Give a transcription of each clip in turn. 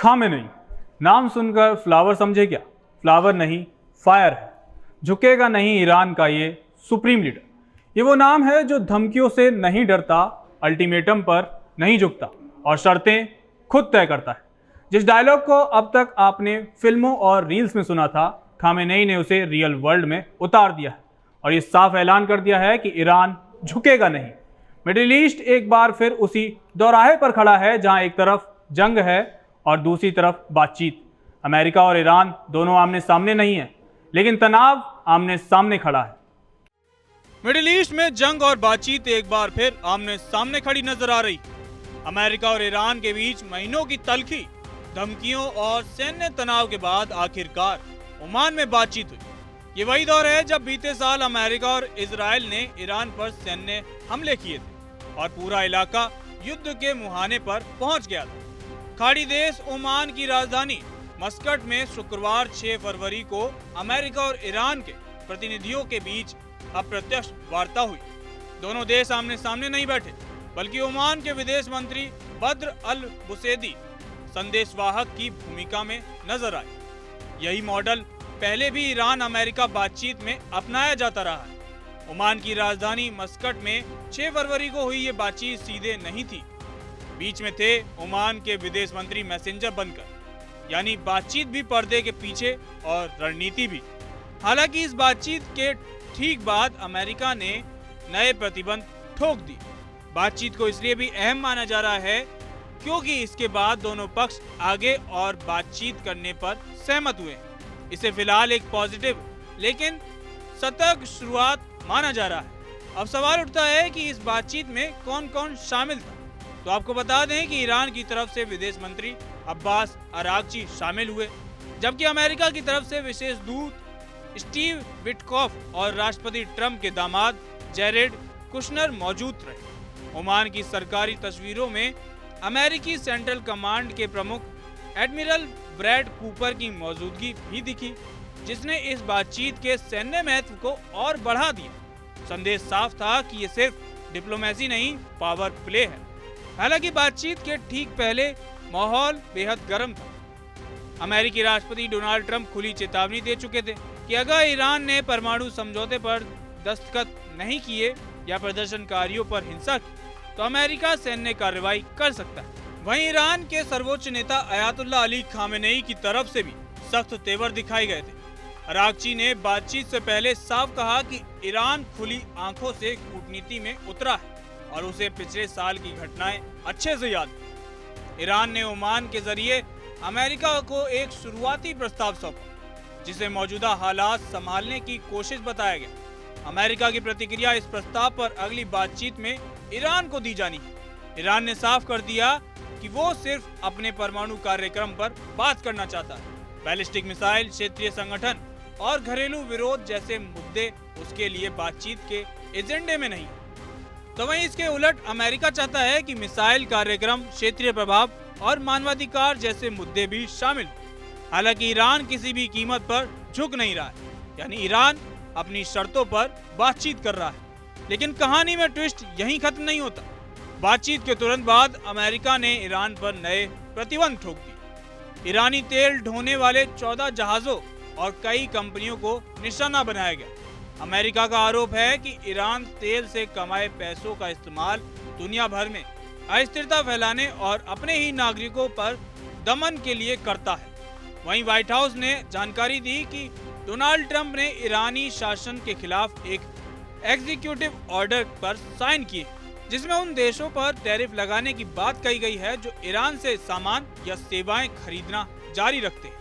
Khamenei, नाम सुनकर flower समझे क्या? फ्लावर नहीं, फायर है। झुकेगा नहीं ईरान का ये सुप्रीम लीडर। ये वो नाम है जो धमकियों से नहीं डरता, अल्टीमेटम पर नहीं झुकता और शर्तें खुद तय करता है। जिस डायलॉग को अब तक आपने फिल्मों और रील्स में सुना था, खामेनेई ने उसे रियल वर्ल्ड में उतार दिया है और ये साफ ऐलान कर दिया है कि ईरान झुकेगा नहीं। मिडिल ईस्ट एक बार फिर उसी दोराहे पर खड़ा है जहां एक तरफ जंग है और दूसरी तरफ बातचीत। अमेरिका और ईरान दोनों आमने सामने नहीं है, लेकिन तनाव आमने सामने खड़ा है। मिडिल ईस्ट में जंग और बातचीत एक बार फिर आमने सामने खड़ी नजर आ रही। अमेरिका और ईरान के बीच महीनों की तल्खी, धमकियों और सैन्य तनाव के बाद आखिरकार ओमान में बातचीत हुई। ये वही दौर है जब बीते साल अमेरिका और इजराइल ने ईरान पर सैन्य हमले किए थे और पूरा इलाका युद्ध के मुहाने पर पहुंच गया था। खाड़ी देश ओमान की राजधानी मस्कट में शुक्रवार 6 फरवरी को अमेरिका और ईरान के प्रतिनिधियों के बीच अप्रत्यक्ष वार्ता हुई। दोनों देश आमने सामने नहीं बैठे, बल्कि ओमान के विदेश मंत्री बद्र अल बुसैदी संदेशवाहक की भूमिका में नजर आए। यही मॉडल पहले भी ईरान अमेरिका बातचीत में अपनाया जाता रहा है। ओमान की राजधानी मस्कट में 6 फरवरी को हुई ये बातचीत सीधे नहीं थी। बीच में थे ओमान के विदेश मंत्री मैसेंजर बनकर, यानी बातचीत भी पर्दे के पीछे और रणनीति भी। हालांकि इस बातचीत के ठीक बाद अमेरिका ने नए प्रतिबंध ठोक दी। बातचीत को इसलिए भी अहम माना जा रहा है क्योंकि इसके बाद दोनों पक्ष आगे और बातचीत करने पर सहमत हुए। इसे फिलहाल एक पॉजिटिव लेकिन सतर्क शुरुआत माना जा रहा है। अब सवाल उठता है कि इस बातचीत में कौन कौन शामिल था। तो आपको बता दें कि ईरान की तरफ से विदेश मंत्री अब्बास अरागची शामिल हुए, जबकि अमेरिका की तरफ से विशेष दूत स्टीव विटकॉफ और राष्ट्रपति ट्रंप के दामाद जेरेड कुशनर मौजूद रहे। ओमान की सरकारी तस्वीरों में अमेरिकी सेंट्रल कमांड के प्रमुख एडमिरल ब्रैड कूपर की मौजूदगी भी दिखी, जिसने इस बातचीत के सैन्य महत्व को और बढ़ा दिया। संदेश साफ था कि ये सिर्फ डिप्लोमेसी नहीं, पावर प्ले है। हालांकि बातचीत के ठीक पहले माहौल बेहद गर्म था। अमेरिकी राष्ट्रपति डोनाल्ड ट्रंप खुली चेतावनी दे चुके थे कि अगर ईरान ने परमाणु समझौते पर दस्तखत नहीं किए या प्रदर्शनकारियों पर हिंसा की तो अमेरिका सैन्य कार्रवाई कर सकता है। वहीं ईरान के सर्वोच्च नेता अयातुल्लाह अली खामेनेई की तरफ से भी सख्त तेवर दिखाए गए थे। अरागची ने बातचीत से पहले साफ कहा कि ईरान खुली आंखों से कूटनीति में उतरा है और उसे पिछले साल की घटनाएं अच्छे से याद है। ईरान ने ओमान के जरिए अमेरिका को एक शुरुआती प्रस्ताव सौंपा, जिसे मौजूदा हालात संभालने की कोशिश बताया गया। अमेरिका की प्रतिक्रिया इस प्रस्ताव पर अगली बातचीत में ईरान को दी जानी है। ईरान ने साफ कर दिया कि वो सिर्फ अपने परमाणु कार्यक्रम पर बात करना चाहता है। बैलिस्टिक मिसाइल, क्षेत्रीय संगठन और घरेलू विरोध जैसे मुद्दे उसके लिए बातचीत के एजेंडे में नहीं। तो वहीं इसके उलट अमेरिका चाहता है कि मिसाइल कार्यक्रम, क्षेत्रीय प्रभाव और मानवाधिकार जैसे मुद्दे भी शामिल हो। हालांकि ईरान किसी भी कीमत पर झुक नहीं रहा है, यानी ईरान अपनी शर्तों पर बातचीत कर रहा है। लेकिन कहानी में ट्विस्ट यहीं खत्म नहीं होता। बातचीत के तुरंत बाद अमेरिका ने ईरान पर नए प्रतिबंध ठोक दिए। ईरानी तेल ढोने वाले 14 जहाजों और कई कंपनियों को निशाना बनाया गया। अमेरिका का आरोप है कि ईरान तेल से कमाए पैसों का इस्तेमाल दुनिया भर में अस्थिरता फैलाने और अपने ही नागरिकों पर दमन के लिए करता है। वहीं व्हाइट हाउस ने जानकारी दी कि डोनाल्ड ट्रंप ने ईरानी शासन के खिलाफ एक एग्जीक्यूटिव ऑर्डर पर साइन किए, जिसमें उन देशों पर टैरिफ लगाने की बात कही गई है जो ईरान से सामान या सेवाएं खरीदना जारी रखते हैं।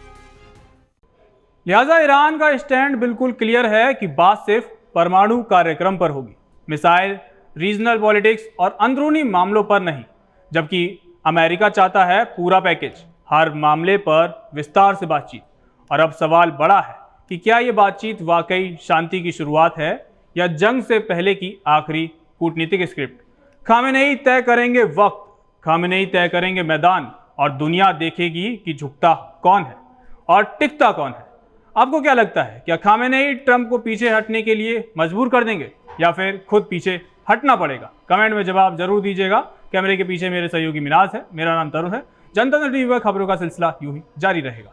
लिहाजा ईरान का स्टैंड बिल्कुल क्लियर है कि बात सिर्फ परमाणु कार्यक्रम पर होगी, मिसाइल, रीजनल पॉलिटिक्स और अंदरूनी मामलों पर नहीं। जबकि अमेरिका चाहता है पूरा पैकेज, हर मामले पर विस्तार से बातचीत। और अब सवाल बड़ा है कि क्या ये बातचीत वाकई शांति की शुरुआत है या जंग से पहले की आखिरी कूटनीतिक स्क्रिप्ट। खामेनेई तय करेंगे वक्त, खामेनेई तय करेंगे मैदान, और दुनिया देखेगी कि झुकता कौन है और टिकता कौन है। आपको क्या लगता है, क्या खामेनेई ट्रंप को पीछे हटने के लिए मजबूर कर देंगे या फिर खुद पीछे हटना पड़ेगा? कमेंट में जवाब जरूर दीजिएगा। कैमरे के पीछे मेरे सहयोगी मिनाज है, मेरा नाम तरुण है। जनता टीवी पर खबरों का सिलसिला यूं ही जारी रहेगा।